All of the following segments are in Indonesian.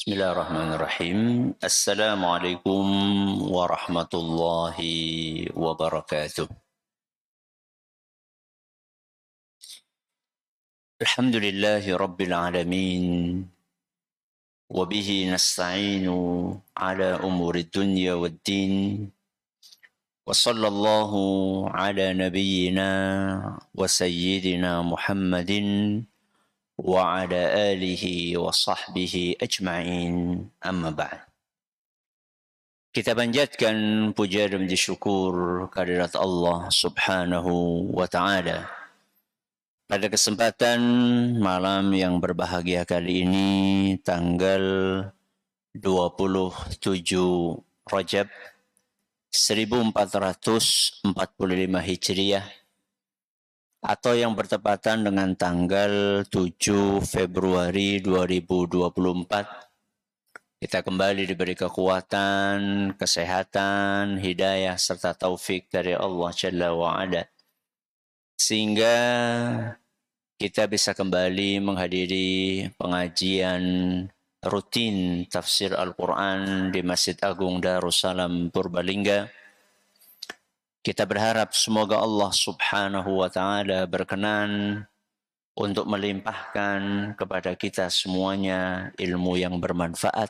Bismillahirrahmanirrahim. Assalamualaikum warahmatullahi wabarakatuh. Alhamdulillahi rabbil alamin. Wabihi nasta'inu ala umuri dunya waddin. Wa sallallahu ala nabiyyina wa sayyidina Muhammadin wa ala alihi wa sahbihi ajma'in. Amma ba'd. Kita panjatkan puja dan puji syukur kehadirat Allah Subhanahu wa taala. Pada kesempatan malam yang berbahagia kali ini, tanggal 27 Rajab 1445 Hijriah, atau yang bertepatan dengan tanggal 7 Februari 2024, kita kembali diberi kekuatan, kesehatan, hidayah, serta taufik dari Allah Jalla wa'ala. Sehingga kita bisa kembali menghadiri pengajian rutin tafsir Al-Quran di Masjid Agung Darussalam Purbalingga. Kita berharap semoga Allah Subhanahu wa ta'ala berkenan untuk melimpahkan kepada kita semuanya ilmu yang bermanfaat,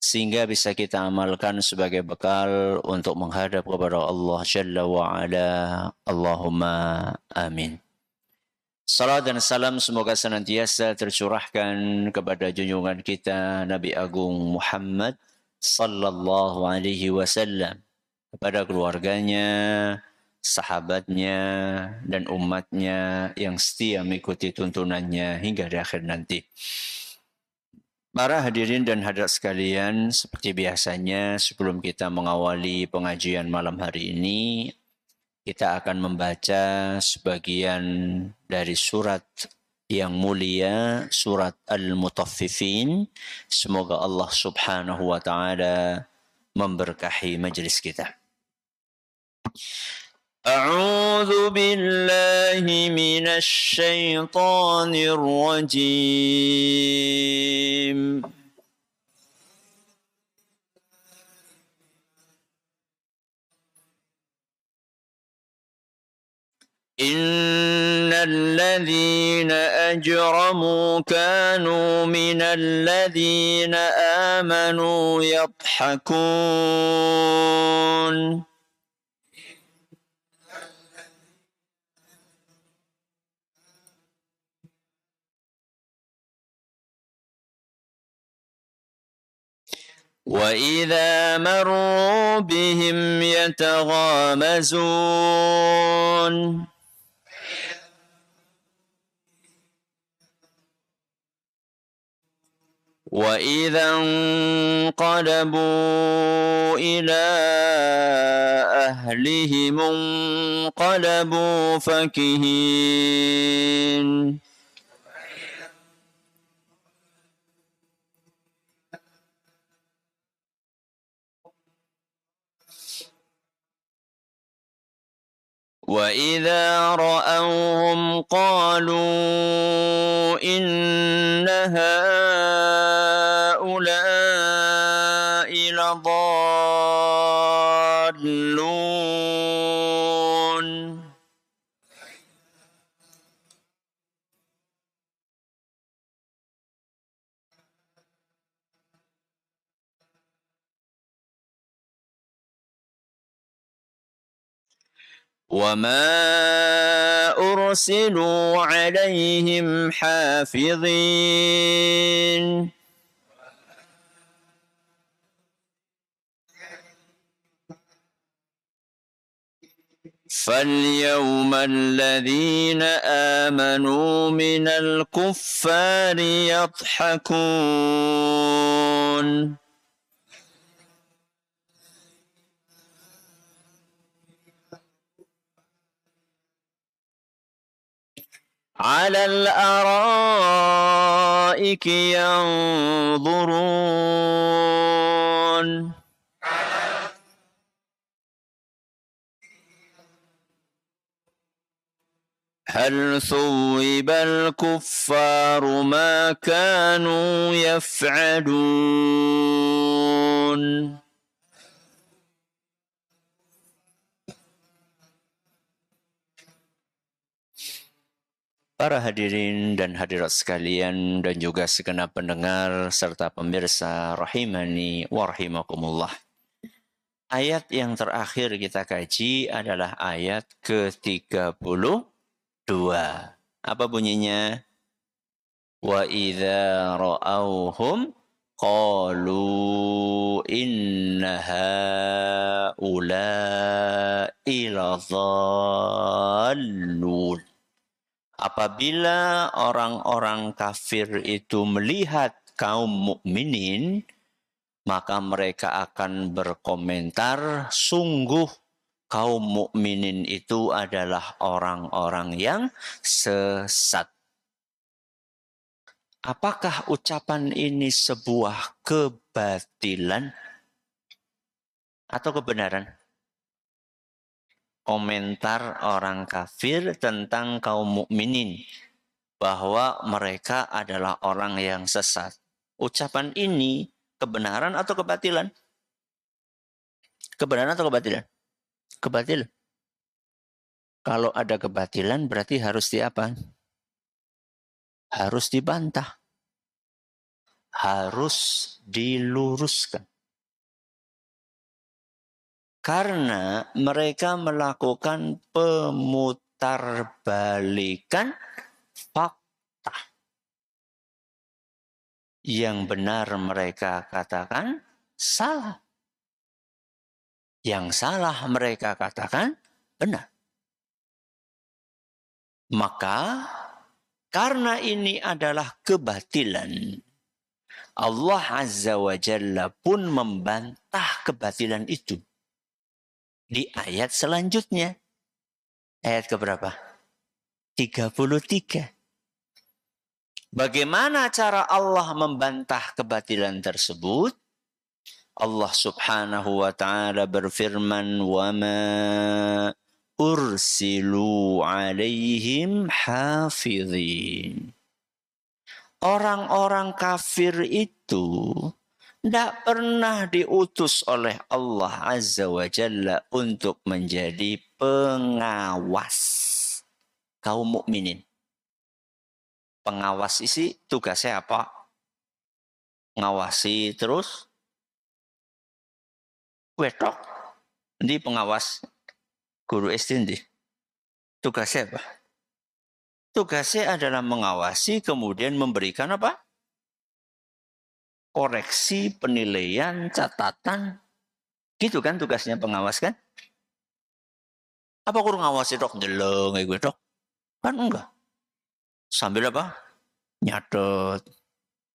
sehingga bisa kita amalkan sebagai bekal untuk menghadap kepada Allah Jalla wa'ala. Allahumma amin. Salam dan salam semoga senantiasa tercurahkan kepada junjungan kita Nabi Agung Muhammad sallallahu alaihi wasallam, kepada keluarganya, sahabatnya, dan umatnya yang setia mengikuti tuntunannya hingga di akhir nanti. Para hadirin dan hadirat sekalian, seperti biasanya sebelum kita mengawali pengajian malam hari ini, kita akan membaca sebagian dari surat yang mulia, surat Al-Mutaffifin. Semoga Allah Subhanahu wa ta'ala memberkahi majlis kita. أعوذ بالله من الشيطان الرجيم. إن الذين أجرموا كانوا من الذين آمنوا يضحكون. وإذا مروا بهم يتغامزون. وإذا انقلبوا إلى أهلهم انقلبوا فكهين. وإذا رأوهم قالوا إن هؤلاء لضالون. وما أرسلوا عليهم حافظين. فاليوم الذين آمنوا من الكفار يضحكون. على الأرائك ينظرون. هل ثوب الكفار ما كانوا يفعلون. Para hadirin dan hadirat sekalian dan juga segenap pendengar serta pemirsa rahimani wa rahimakumullah. Ayat yang terakhir kita kaji adalah ayat ke-32. Apa bunyinya? Wa idza ra'awhum qalu inna haula'i ladhallun. Apabila orang-orang kafir itu melihat kaum mukminin, maka mereka akan berkomentar, sungguh kaum mukminin itu adalah orang-orang yang sesat. Apakah ucapan ini sebuah kebatilan atau kebenaran? Komentar orang kafir tentang kaum mukminin bahwa mereka adalah orang yang sesat. Ucapan ini kebenaran atau kebatilan? Kebenaran atau kebatilan? Kebatilan. Kalau ada kebatilan berarti harus diapa? Harus dibantah. Harus diluruskan. Karena mereka melakukan pemutarbalikan fakta. Yang benar mereka katakan salah. Yang salah mereka katakan benar. Maka karena ini adalah kebatilan, Allah Azza wa Jalla pun membantah kebatilan itu. Di ayat selanjutnya. Ayat keberapa? 33. Bagaimana cara Allah membantah kebatilan tersebut? Allah Subhanahu wa ta'ala berfirman, "Wa ma ursilu 'alaihim hafizin." Orang-orang kafir itu tidak pernah diutus oleh Allah Azza wa Jalla untuk menjadi pengawas kaum mukminin. Pengawas isi tugasnya apa? Ngawasi terus wetok. Ini pengawas guru SD. Tugasnya apa? Tugasnya adalah mengawasi kemudian memberikan apa? Koreksi, penilaian, catatan. Gitu kan tugasnya pengawas kan? Apa kurang ngawasi dok? Deleng gue dok. Kan enggak. Sambil apa? Nyatet.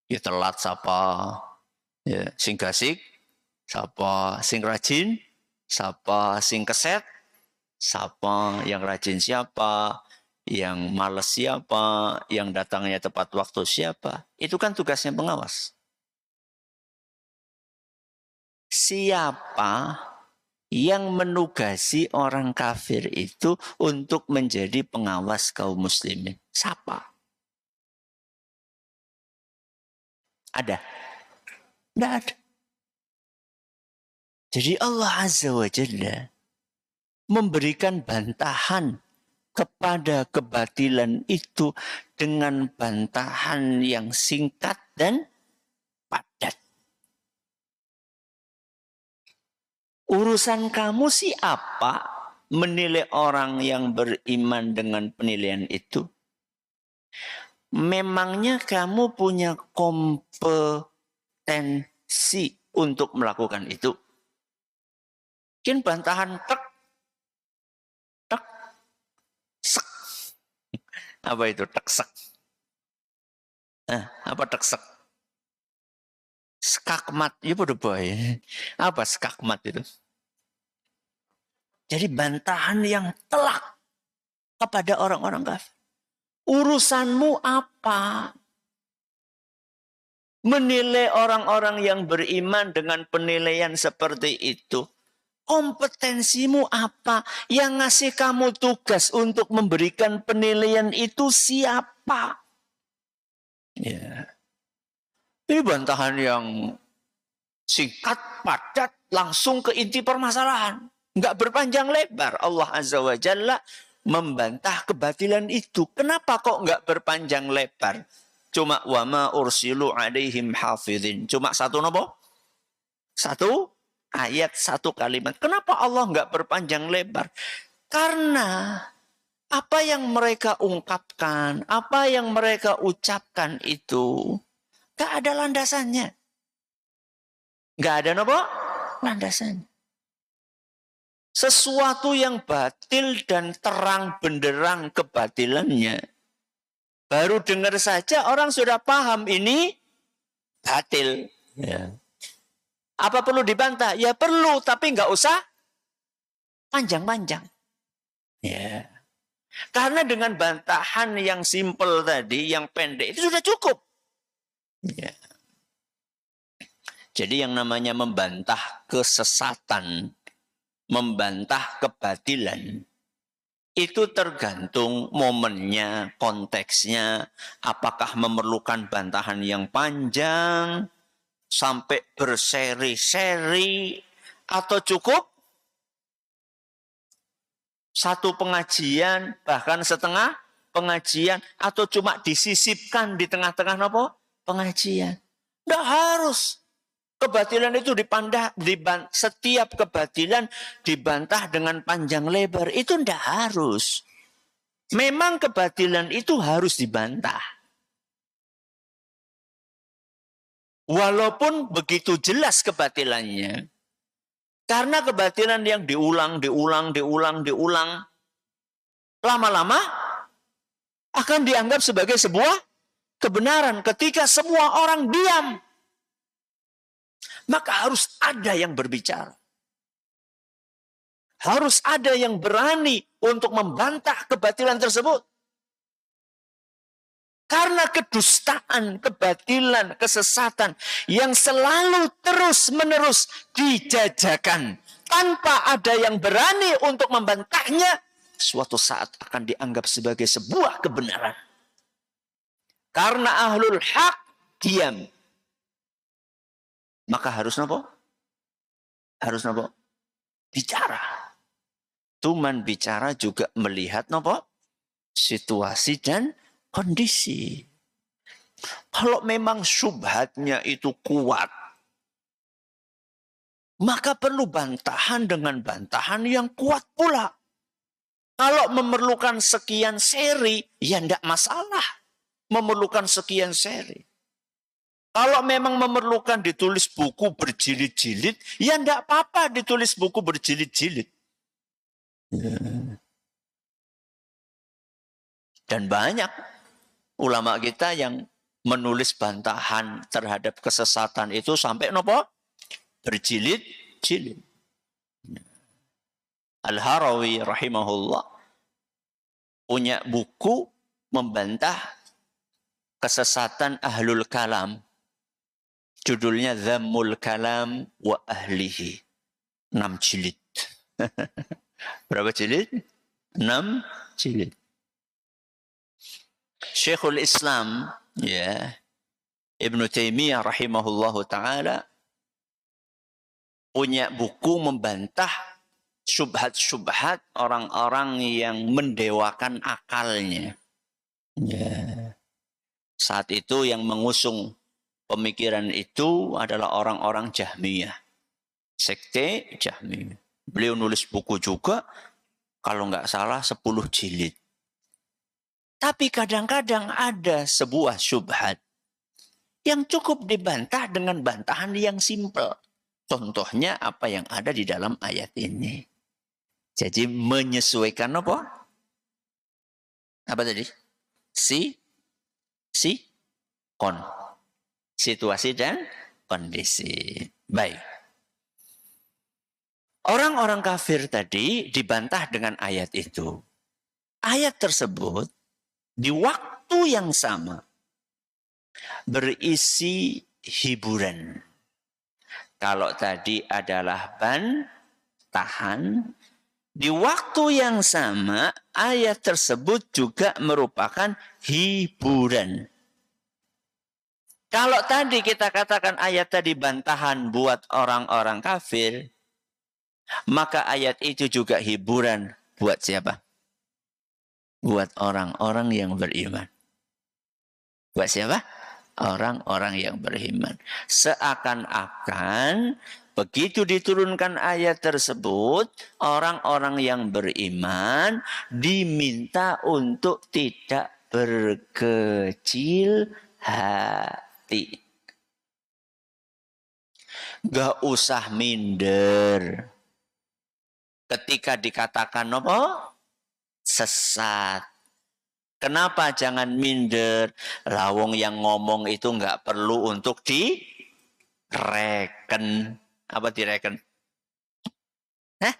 Ya telat sapa. Ya, sing gasik. Sapa sing rajin. Sapa sing keset. Sapa yang rajin siapa. Yang males siapa. Yang datangnya tepat waktu siapa. Itu kan tugasnya pengawas. Siapa yang menugasi orang kafir itu untuk menjadi pengawas kaum muslimin? Siapa? Ada? Tidak ada. Jadi Allah Azza wa Jalla memberikan bantahan kepada kebatilan itu dengan bantahan yang singkat dan padat. Urusan kamu sih apa menilai orang yang beriman dengan penilaian itu? Memangnya kamu punya kompetensi untuk melakukan itu? Mungkin bantahan tek, sek. Apa itu tek sek? Apa tek sek? Skakmat, ya bodoh boy. Apa skakmat itu? Jadi bantahan yang telak kepada orang-orang kafir. Urusanmu apa? Menilai orang-orang yang beriman dengan penilaian seperti itu. Kompetensimu apa? Yang ngasih kamu tugas untuk memberikan penilaian itu siapa? Ya. Ini bantahan yang singkat, padat, langsung ke inti permasalahan. Nggak berpanjang lebar. Allah Azza wa Jalla membantah kebatilan itu. Kenapa kok nggak berpanjang lebar? Cuma wama ursilu alaihim hafidhin. Cuma satu nopo? Satu ayat, satu kalimat. Kenapa Allah nggak berpanjang lebar? Karena apa yang mereka ungkapkan, apa yang mereka ucapkan itu nggak ada landasannya. Nggak ada nopo? Landasannya. Sesuatu yang batil dan terang benderang kebatilannya. Baru dengar saja orang sudah paham ini batil. Ya. Apa perlu dibantah? Ya perlu, tapi nggak usah panjang-panjang. Ya. Karena dengan bantahan yang simpel tadi, yang pendek, itu sudah cukup. Ya. Jadi yang namanya membantah kesesatan, membantah kebatilan, itu tergantung momennya, konteksnya, apakah memerlukan bantahan yang panjang, sampai berseri-seri, atau cukup satu pengajian, bahkan setengah pengajian, atau cuma disisipkan di tengah-tengah nopo pengajian. Tidak harus. Kebatilan itu setiap kebatilan dibantah dengan panjang lebar. Itu tidak harus. Memang kebatilan itu harus dibantah. Walaupun begitu jelas kebatilannya. Karena kebatilan yang diulang, lama-lama akan dianggap sebagai sebuah kebenaran. Ketika semua orang diam, maka harus ada yang berbicara. Harus ada yang berani untuk membantah kebatilan tersebut. Karena kedustaan, kebatilan, kesesatan yang selalu terus-menerus dijajakan. Tanpa ada yang berani untuk membantahnya, suatu saat akan dianggap sebagai sebuah kebenaran. Karena ahlul haq diam. Maka harus nopo? Harus nopo? Bicara. Tuman bicara juga melihat nopo? Situasi dan kondisi. Kalau memang syubhatnya itu kuat, maka perlu bantahan dengan bantahan yang kuat pula. Kalau memerlukan sekian seri, ya tidak masalah. Memerlukan sekian seri. Kalau memang memerlukan ditulis buku berjilid-jilid, ya tidak apa-apa ditulis buku berjilid-jilid. Dan banyak ulama kita yang menulis bantahan terhadap kesesatan itu sampai nopo? Berjilid-jilid. Al-Harawi rahimahullah punya buku membantah kesesatan ahlul kalam. Judulnya Dhammul Kalam wa Ahlihi. 6 jilid. Berapa jilid? 6 jilid. Syekhul Islam, ya, Ibnu Taimiyah rahimahullahu ta'ala punya buku membantah syubhat-syubhat orang-orang yang mendewakan akalnya. Ya. Saat itu yang mengusung pemikiran itu adalah orang-orang Jahmiyah. Sekte Jahmiyah. Beliau nulis buku juga, kalau nggak salah 10 jilid. Tapi kadang-kadang ada sebuah syubhat yang cukup dibantah dengan bantahan yang simpel. Contohnya apa yang ada di dalam ayat ini. Jadi menyesuaikan apa? Apa tadi? Situasi dan kondisi. Baik. Orang-orang kafir tadi dibantah dengan ayat itu. Ayat tersebut di waktu yang sama berisi hiburan. Kalau tadi adalah ban, bantahan, di waktu yang sama ayat tersebut juga merupakan hiburan. Kalau tadi kita katakan ayat tadi bantahan buat orang-orang kafir, maka ayat itu juga hiburan buat siapa? Buat orang-orang yang beriman. Buat siapa? Orang-orang yang beriman. Seakan-akan begitu diturunkan ayat tersebut, orang-orang yang beriman diminta untuk tidak berkecil hati. Gak usah minder. Ketika dikatakan apa? Sesat. Kenapa jangan minder? Lawong yang ngomong itu nggak perlu untuk direken. Apa direken? Hah?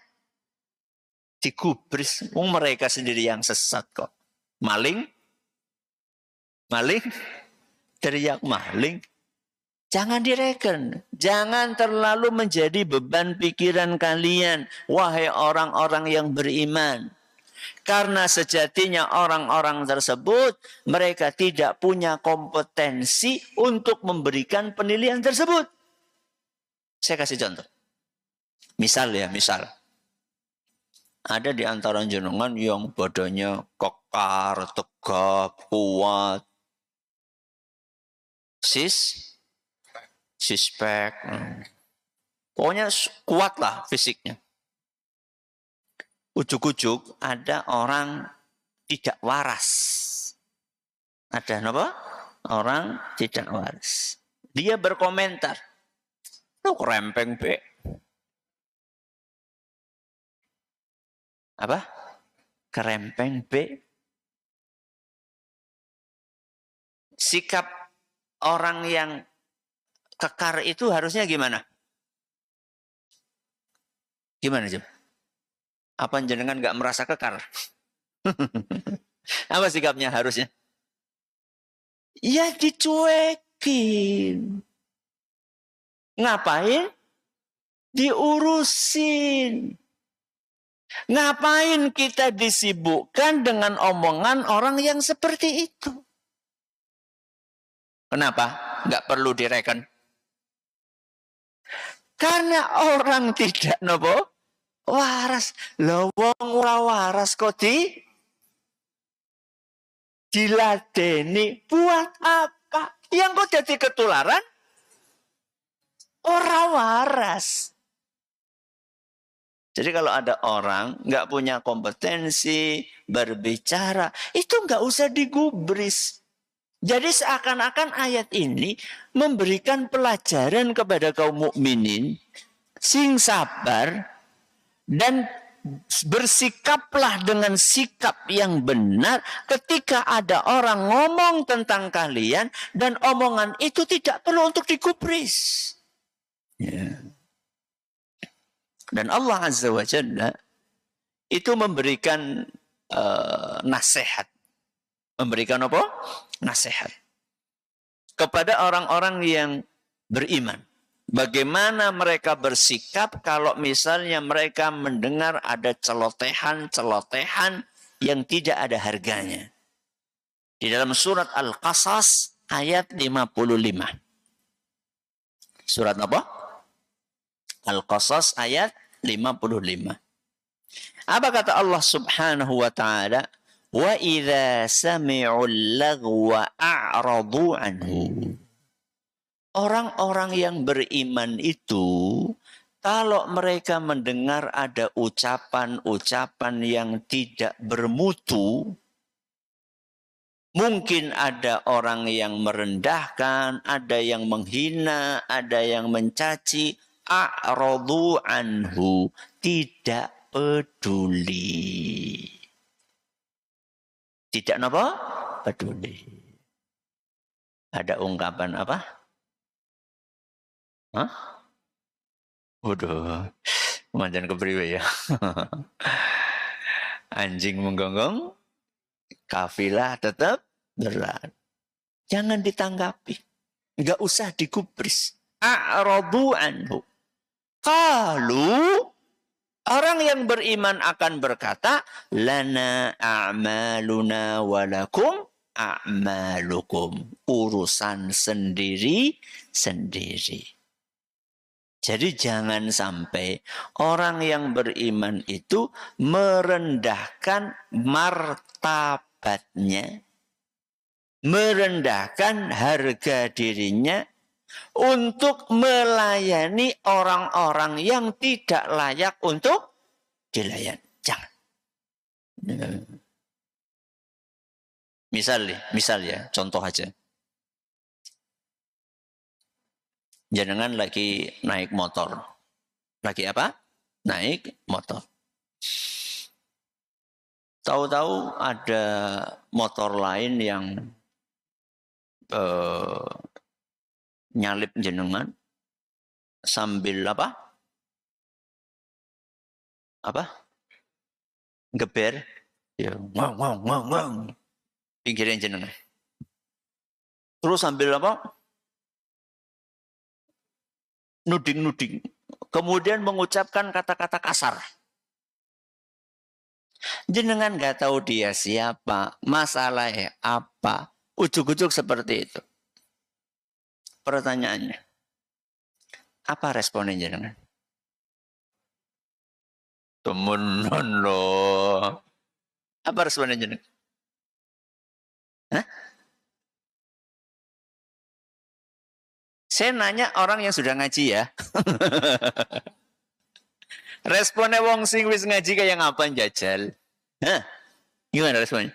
Digubris. Mereka sendiri yang sesat kok. Maling? Maling? Teriak maling. Jangan direken. Jangan terlalu menjadi beban pikiran kalian. Wahai orang-orang yang beriman. Karena sejatinya orang-orang tersebut, mereka tidak punya kompetensi untuk memberikan penilaian tersebut. Saya kasih contoh. Misal. Ada di antara jenengan yang badannya kekar, tegap, kuat. Sispek. Pokoknya kuat lah fisiknya. Ujuk-ujuk ada orang tidak waras. Ada apa? Orang tidak waras. Dia berkomentar. Lu kerempeng, Be. Apa? Kerempeng, Be. Sikap orang yang kekar itu harusnya gimana? Gimana, Jum? Apa jenengan nggak merasa kekar? Apa sikapnya harusnya? Ya dicuekin. Ngapain? Diurusin. Ngapain kita disibukkan dengan omongan orang yang seperti itu? Kenapa? Nggak perlu direken. Karena orang tidak nopo waras. Lawong ora waras kok diladeni buat apa? Yang kok jadi ketularan ora waras. Jadi kalau ada orang nggak punya kompetensi berbicara, itu nggak usah digubris. Jadi seakan-akan ayat ini memberikan pelajaran kepada kaum mukminin, sing sabar dan bersikaplah dengan sikap yang benar ketika ada orang ngomong tentang kalian dan omongan itu tidak perlu untuk digubris. Ya. Dan Allah Azza wa Jalla itu memberikan nasihat. Memberikan apa? Nasihat. Kepada orang-orang yang beriman. Bagaimana mereka bersikap kalau misalnya mereka mendengar ada celotehan-celotehan yang tidak ada harganya. Di dalam surat Al-Qasas ayat 55. Surat apa? Al-Qasas ayat 55. Apa kata Allah Subhanahu wa taala? Wa idza sami'ul lagwa a'radu anhu. Orang-orang yang beriman itu kalau mereka mendengar ada ucapan-ucapan yang tidak bermutu, mungkin ada orang yang merendahkan, ada yang menghina, ada yang mencaci, a'radu anhu, tidak peduli. Tidak apa? Peduli. Ada ungkapan apa? Hah? Waduh, manjan kepriwe ya. Anjing menggonggong, kafilah tetap berlari. Jangan ditanggapi. Enggak usah digubris. A'radu anhu. Qalu Orang yang beriman akan berkata, lana a'maluna walakum a'malukum. Urusan sendiri-sendiri. Jadi jangan sampai orang yang beriman itu merendahkan martabatnya, merendahkan harga dirinya untuk melayani orang-orang yang tidak layak untuk dilayani. Jangan. Misal ya, contoh aja. Jenengan lagi naik motor. Lagi apa? Naik motor. Tahu-tahu ada motor lain yang nyalip jenengan sambil apa? Geber. Ya, ngong. Pinggirin jenengan. Terus sambil apa? Nuding-nuding. Kemudian mengucapkan kata-kata kasar. Jenengan nggak tahu dia siapa, masalahnya apa. Ujuk-ujuk seperti itu. Pertanyaannya, apa responnya jenengan? Temenan loh. Apa responnya jenengan? Hah? Saya nanya orang yang sudah ngaji ya. Responnya wong sing wis ngaji kayak ngapain jajal? Hah? Gimana responnya?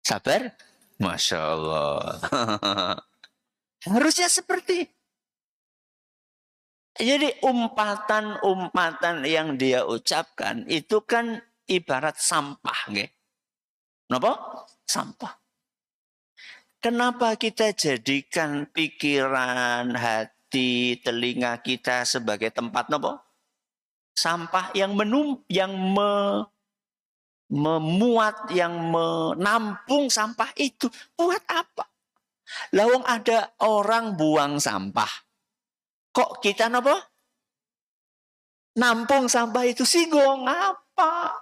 Sabar? Masya Allah. Harusnya seperti. Jadi umpatan-umpatan yang dia ucapkan itu kan ibarat sampah. Nggih. Napa? Sampah. Kenapa kita jadikan pikiran, hati, telinga kita sebagai tempat napa? Sampah yang memuat, yang menampung sampah itu. Buat apa? Lawang ada orang buang sampah. Kok kita napa? Nampung sampah itu singgung apa?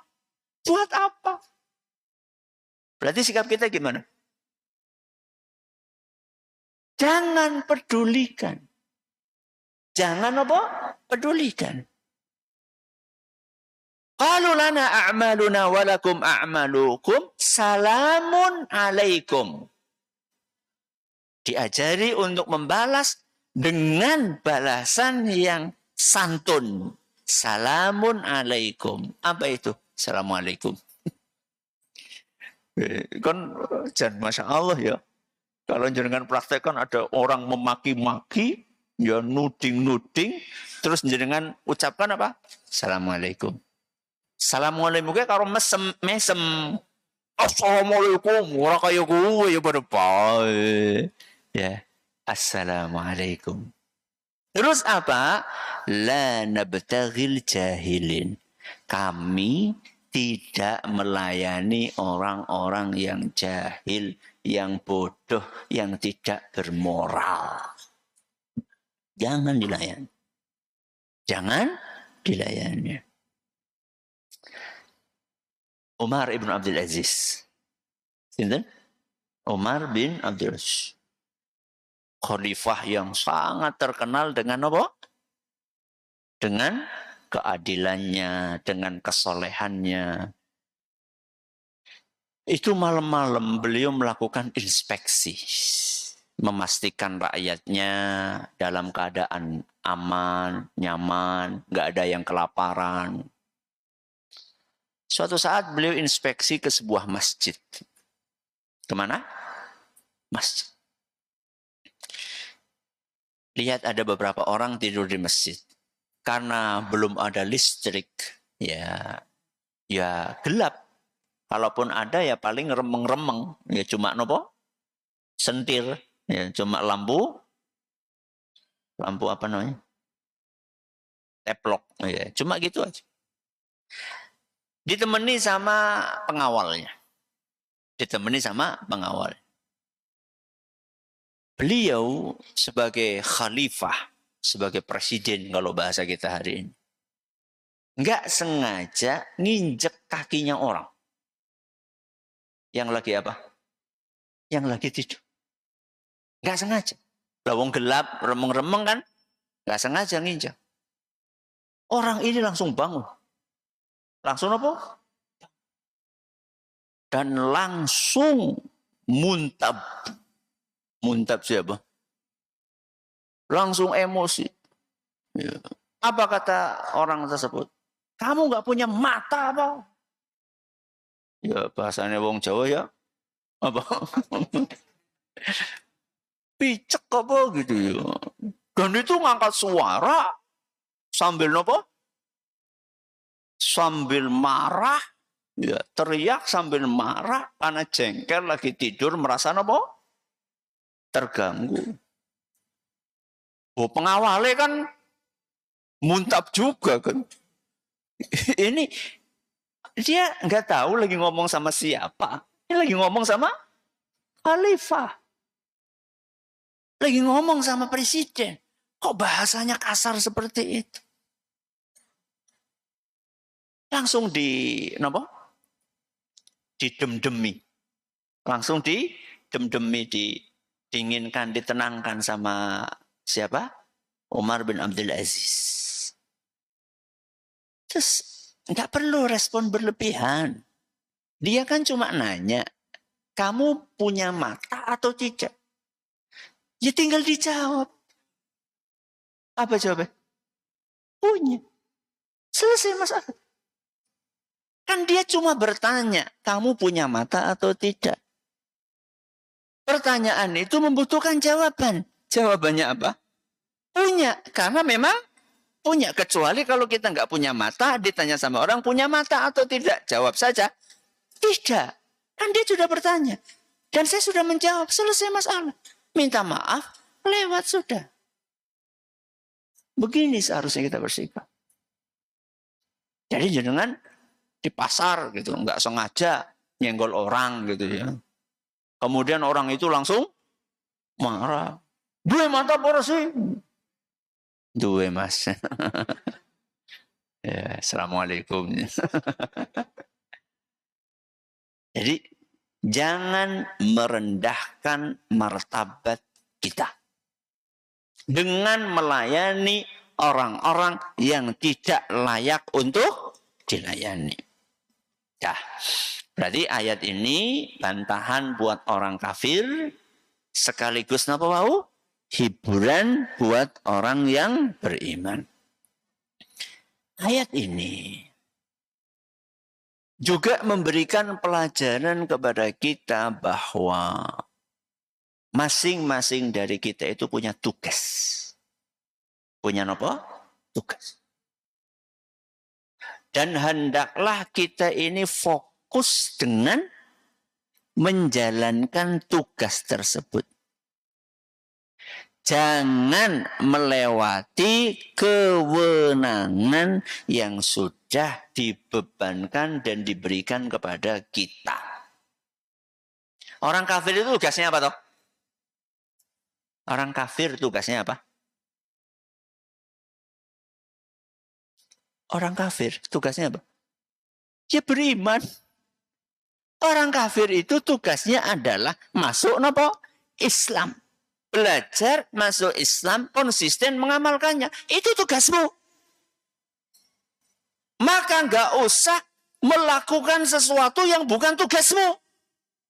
Buat apa? Berarti sikap kita gimana? Jangan pedulikan. Jangan apa? Pedulikan. Qalu lana a'maluna walakum a'malukum salamun alaikum. Diajari untuk membalas dengan balasan yang santun. Salamun alaikum. Apa itu? Assalamualaikum. Kan jangan Masya Allah ya. Kalau jenengan praktekkan ada orang memaki-maki, ya nuding-nuding, terus jenengan ucapkan apa? Assalamualaikum. Assalamualaikum karo mesem. Assalamualaikum. Ora kaya kowe ya pada bae. Ya. Assalamualaikum. Terus apa? La nabtaghil jahilin. Kami tidak melayani orang-orang yang jahil, yang bodoh, yang tidak bermoral. Jangan dilayani. Jangan dilayani. Umar ibn Abdul Aziz. Sinten? Umar bin Abdul Aziz. Khalifah yang sangat terkenal dengan apa? Dengan keadilannya, dengan kesolehannya. Itu malam-malam beliau melakukan inspeksi. Memastikan rakyatnya dalam keadaan aman, nyaman, nggak ada yang kelaparan. Suatu saat beliau inspeksi ke sebuah masjid. Kemana? Masjid. Lihat ada beberapa orang tidur di masjid. Karena belum ada listrik, ya gelap. Kalaupun ada ya paling remeng-remeng. Ya cuma nopo? Sentir. Ya cuma lampu apa namanya? Teplok. Ya, cuma gitu aja. Ditemani sama pengawalnya. Beliau sebagai khalifah, sebagai presiden kalau bahasa kita hari ini. nggak sengaja nginjek kakinya orang. Yang lagi apa? Yang lagi tidur. Nggak sengaja. Lawang gelap, remeng-remeng kan? Nggak sengaja nginjek. Orang ini langsung bangun. Langsung apa? Dan langsung muntab. Muntab siapa? Langsung emosi. Ya. Apa kata orang tersebut? Kamu nggak punya mata apa? Ya bahasanya wong Jawa ya. Apa? Picek apa gitu ya. Dan itu ngangkat suara sambil apa? Sambil marah, ya, teriak sambil marah karena jengkel lagi tidur merasa apa? Terganggu. Oh, pengawalnya kan muntap juga kan. Ini dia nggak tahu lagi ngomong sama siapa. Ini lagi ngomong sama khalifah. Lagi ngomong sama presiden. Kok bahasanya kasar seperti itu? Langsung didem-demi. Langsung didem-demi, diinginkan, ditenangkan sama siapa? Umar bin Abdul Aziz. Terus nggak perlu respon berlebihan. Dia kan cuma nanya, kamu punya mata atau tidak? Ya tinggal dijawab. Apa jawabnya? Punya. Selesai masalah. Kan dia cuma bertanya, kamu punya mata atau tidak? Pertanyaan itu membutuhkan jawaban. Jawabannya apa? Punya. Karena memang punya. Kecuali kalau kita nggak punya mata, ditanya sama orang, punya mata atau tidak? Jawab saja, tidak. Kan dia sudah bertanya. Dan saya sudah menjawab, selesai masalah. Minta maaf, lewat sudah. Begini seharusnya kita bersikap. Jadi jangan di pasar gitu, nggak sengaja nyenggol orang gitu ya. Kemudian orang itu langsung marah. Dua mata apa sih? Dua mas. Ya, assalamualaikum. Jadi jangan merendahkan martabat kita dengan melayani orang-orang yang tidak layak untuk dilayani. Ya, berarti ayat ini bantahan buat orang kafir sekaligus napa wau? Hiburan buat orang yang beriman. Ayat ini juga memberikan pelajaran kepada kita bahwa masing-masing dari kita itu punya tugas. Punya apa? Tugas. Dan hendaklah kita ini fokus dengan menjalankan tugas tersebut. Jangan melewati kewenangan yang sudah dibebankan dan diberikan kepada kita. Orang kafir itu tugasnya apa toh? Orang kafir tugasnya apa? Orang kafir tugasnya apa? Ya beriman. Orang kafir itu tugasnya adalah masuk apa? Islam. Belajar masuk Islam, konsisten mengamalkannya. Itu tugasmu. Maka nggak usah melakukan sesuatu yang bukan tugasmu.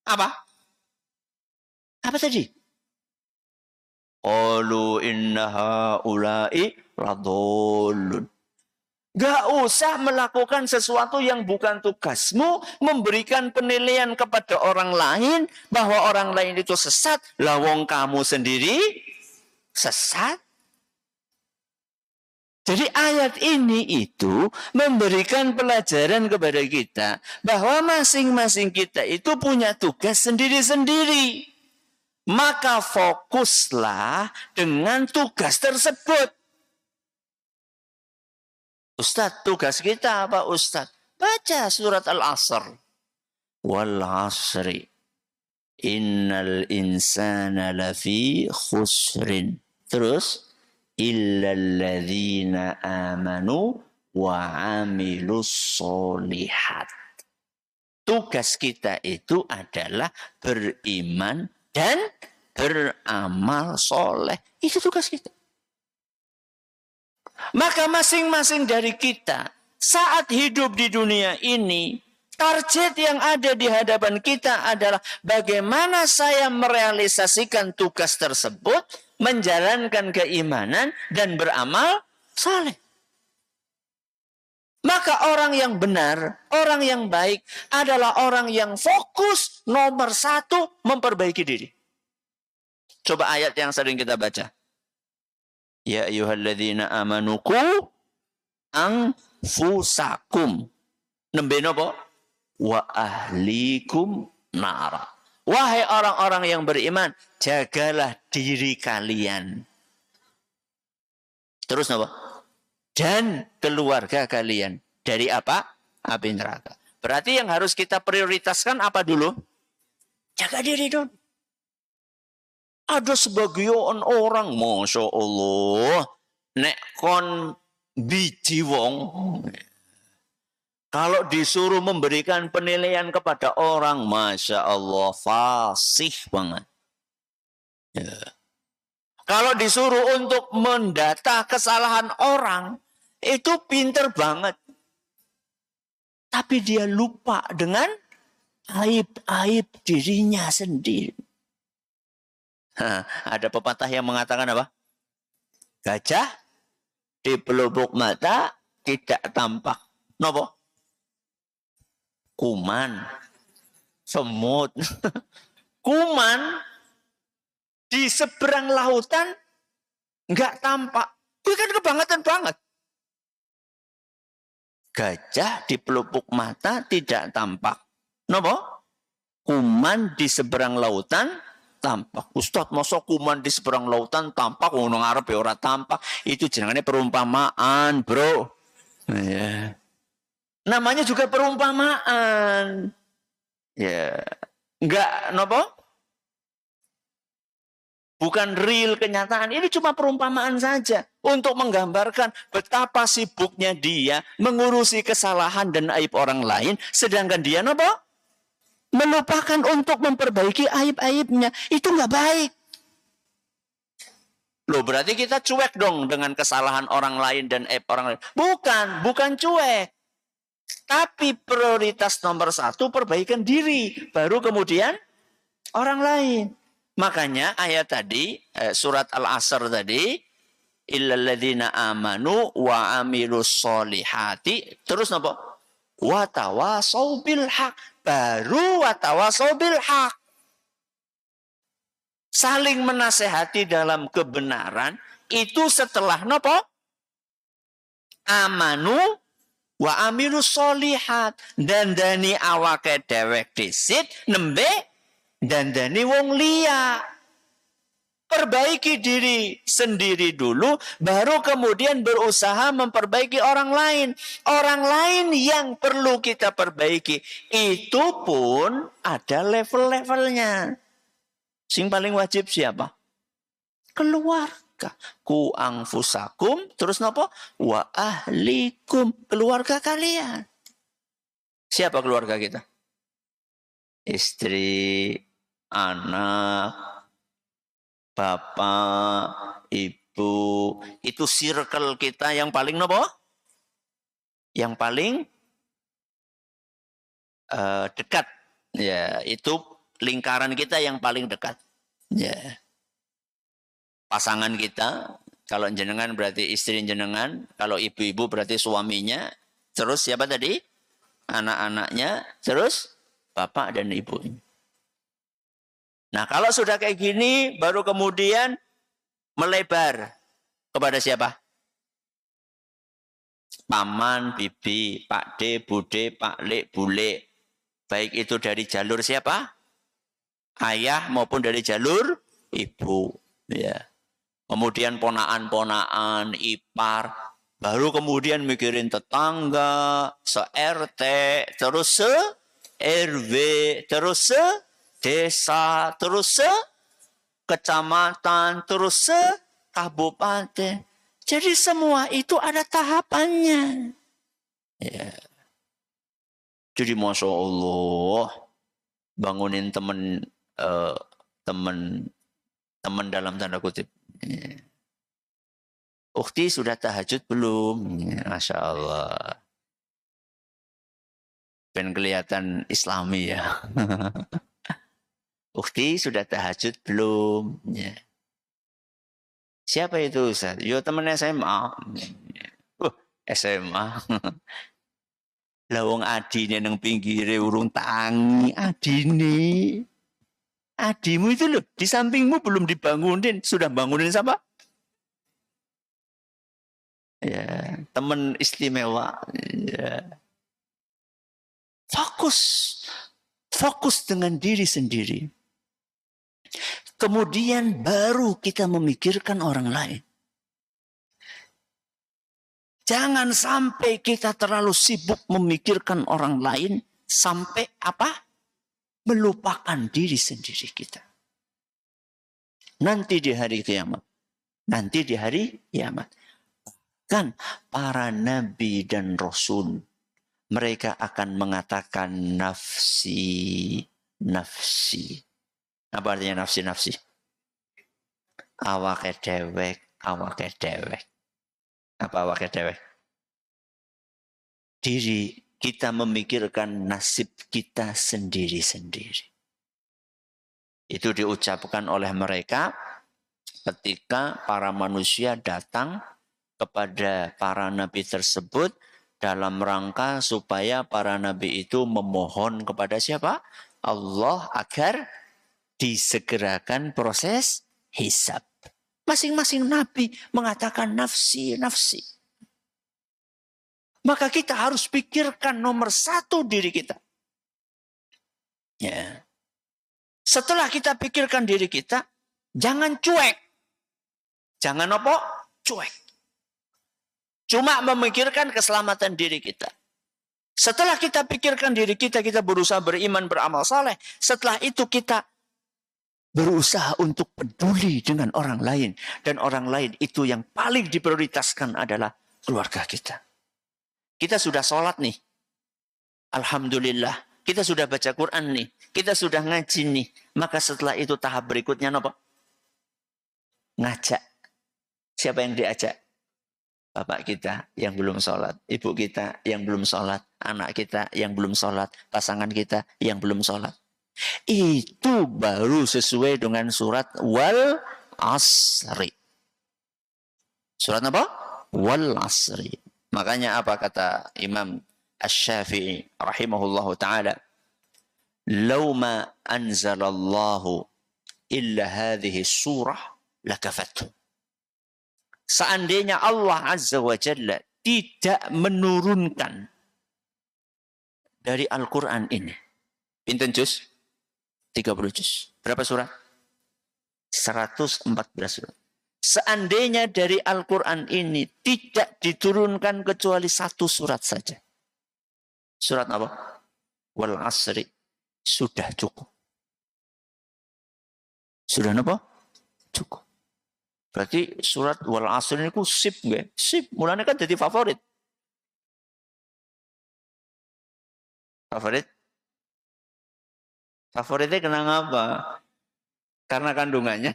Apa? Apa tadi? Qalu inna haula'i radallun. Gak usah melakukan sesuatu yang bukan tugasmu, memberikan penilaian kepada orang lain bahwa orang lain itu sesat, lawong kamu sendiri sesat. Jadi ayat ini itu memberikan pelajaran kepada kita bahwa masing-masing kita itu punya tugas sendiri-sendiri. Maka fokuslah dengan tugas tersebut. Ustadz, tugas kita apa Ustadz? Baca surat Al-Asr. Wal asri. Innal insana lafi khusrin. Terus. Illalladzina amanu wa amilus solihat. Tugas kita itu adalah beriman dan beramal soleh. Itu tugas kita. Maka masing-masing dari kita saat hidup di dunia ini, target yang ada di hadapan kita adalah bagaimana saya merealisasikan tugas tersebut, menjalankan keimanan dan beramal saleh. Maka orang yang benar, orang yang baik adalah orang yang fokus nomor satu memperbaiki diri. Coba ayat yang sering kita baca. Ya ayyuhalladzina amanu qu anfusakum. Nembe napa? Wa ahlikum nara. Wahai orang-orang yang beriman, jagalah diri kalian. Terus napa? Dan keluarga kalian. Dari apa? Api neraka. Berarti yang harus kita prioritaskan apa dulu? Jaga diri dulu. Ada sebagian orang, Masya Allah, nek kon biji wong, kalau disuruh memberikan penilaian kepada orang, Masya Allah, fasih banget. Ya. Kalau disuruh untuk mendata kesalahan orang, itu pinter banget. Tapi dia lupa dengan aib-aib dirinya sendiri. Ada pepatah yang mengatakan apa? Gajah di pelupuk mata tidak tampak. Nopo? Kuman. Semut. Kuman di seberang lautan nggak tampak. Itu kan kebangetan banget. Gajah di pelupuk mata tidak tampak. Nopo? Kuman di seberang lautan tampak. Ustaz, masa kuman di seberang lautan tampak? Ngono ngarep ya ora tampak. Itu jenenge perumpamaan, bro. Ya. Namanya juga perumpamaan. Ya. Enggak, nopo? Bukan real kenyataan. Ini cuma perumpamaan saja. Untuk menggambarkan betapa sibuknya dia mengurusi kesalahan dan aib orang lain. Sedangkan dia nopo? Melupakan untuk memperbaiki aib-aibnya. Itu nggak baik. Loh, berarti kita cuek dong dengan kesalahan orang lain dan aib orang lain. Bukan cuek. Tapi prioritas nomor satu perbaikan diri. Baru kemudian orang lain. Makanya ayat tadi, surat Al-Asr tadi, illalladzina amanu wa amilus solihati. Terus apa? Wa tawasau bil haq. Baru wa tawasau bil haq. Saling menasehati dalam kebenaran itu setelah napa? Amanu wa amilus solihat. Dandani awake dewek disit nembe dandani wong liya. Perbaiki diri sendiri dulu, baru kemudian berusaha memperbaiki orang lain. Orang lain yang perlu kita perbaiki, itu pun ada level-levelnya. Sing paling wajib siapa? Keluarga. Ku anfusakum, terus napa? Wa ahlikum, keluarga kalian. Siapa keluarga kita? Istri, anak, bapak, ibu, itu circle kita yang paling nopo? Yang paling dekat. Ya, itu lingkaran kita yang paling dekat. Ya. Pasangan kita, kalau jenengan berarti istri jenengan, kalau ibu-ibu berarti suaminya, terus siapa tadi? Anak-anaknya, terus bapak dan ibu. Nah, kalau sudah kayak gini, baru kemudian melebar kepada siapa? Paman, bibi, Pak D, Bude, Pak Le, Bule. Baik itu dari jalur siapa? Ayah maupun dari jalur ibu. Ya. Kemudian ponaan-ponaan, ipar. Baru kemudian mikirin tetangga, se-RT, terus se-RW, terus se-desa, terus se-kecamatan, terus se-kabupaten. Jadi semua itu ada tahapannya. Ya. Jadi Masya Allah, bangunin teman teman dalam tanda kutip. Ya. Ukhti sudah tahajud belum? Ya, Masya Allah. Ben kelihatan Islami ya. Ukhti sudah tahajud belum? Ya. Siapa itu Ustaz? Yo teman SMA. SMA. Lawang adine nang pinggire urung tangi adine. Adimu itu loh, di sampingmu belum dibangunin, sudah bangunin siapa? Ya, teman istimewa. Ya. Fokus dengan diri sendiri. Kemudian baru kita memikirkan orang lain. Jangan sampai kita terlalu sibuk memikirkan orang lain sampai apa? Melupakan diri sendiri kita. Nanti di hari kiamat. Kan para nabi dan rasul mereka akan mengatakan nafsi. Apa artinya nafsi? Awake dewek. Apa awake dewek? Diri kita memikirkan nasib kita sendiri-sendiri. Itu diucapkan oleh mereka ketika para manusia datang kepada para nabi tersebut dalam rangka supaya para nabi itu memohon kepada siapa? Allah agar disegerakan proses hisab. Masing-masing nabi mengatakan nafsi. Maka kita harus pikirkan nomor satu diri kita. Ya. Setelah kita pikirkan diri kita, jangan cuek. Jangan apa? Cuek. Cuma memikirkan keselamatan diri kita. Setelah kita pikirkan diri kita, kita berusaha beriman, beramal saleh. Setelah itu kita berusaha untuk peduli dengan orang lain. Dan orang lain itu yang paling diprioritaskan adalah keluarga kita. Kita sudah sholat nih. Alhamdulillah. Kita sudah baca Quran nih. Kita sudah ngaji nih. Maka setelah itu tahap berikutnya apa? Ngajak. Siapa yang diajak? Bapak kita yang belum sholat. Ibu kita yang belum sholat. Anak kita yang belum sholat. Pasangan kita yang belum sholat. Itu baru sesuai dengan surat wal asri. Surat apa? Wal asri. Makanya apa kata Imam Asy-Syafi'i rahimahullahu ta'ala? Lau ma anzalallahu illa hadhihi surah lakafathu. Seandainya Allah Azza wa Jalla tidak menurunkan dari Al-Quran ini. Pinten juz? 30 juz. Berapa surah? 114 surah. Seandainya dari Al-Quran ini tidak diturunkan kecuali satu surat saja. Surat apa? Wal asri. Sudah cukup. Sudah apa? Cukup. Berarti surat wal asri ini ku sip nggih? Sip. Mulanya kan jadi favorit. Favoritnya kenapa? Karena kandungannya.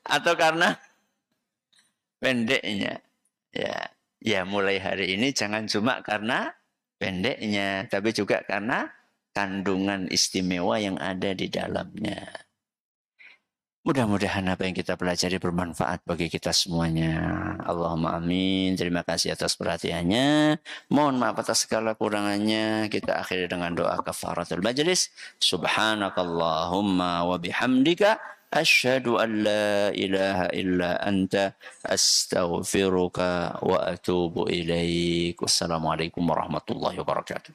Atau karena pendeknya. Ya mulai hari ini jangan cuma karena pendeknya. Tapi juga karena kandungan istimewa yang ada di dalamnya. Mudah-mudahan apa yang kita pelajari bermanfaat bagi kita semuanya. Allahumma amin. Terima kasih atas perhatiannya. Mohon maaf atas segala kurangannya. Kita akhiri dengan doa kafaratul majlis. Subhanakallahumma wa bihamdika. Asyhadu an la ilaha illa anta. Astaghfiruka wa atubu ilaik. Wassalamualaikum warahmatullahi wabarakatuh.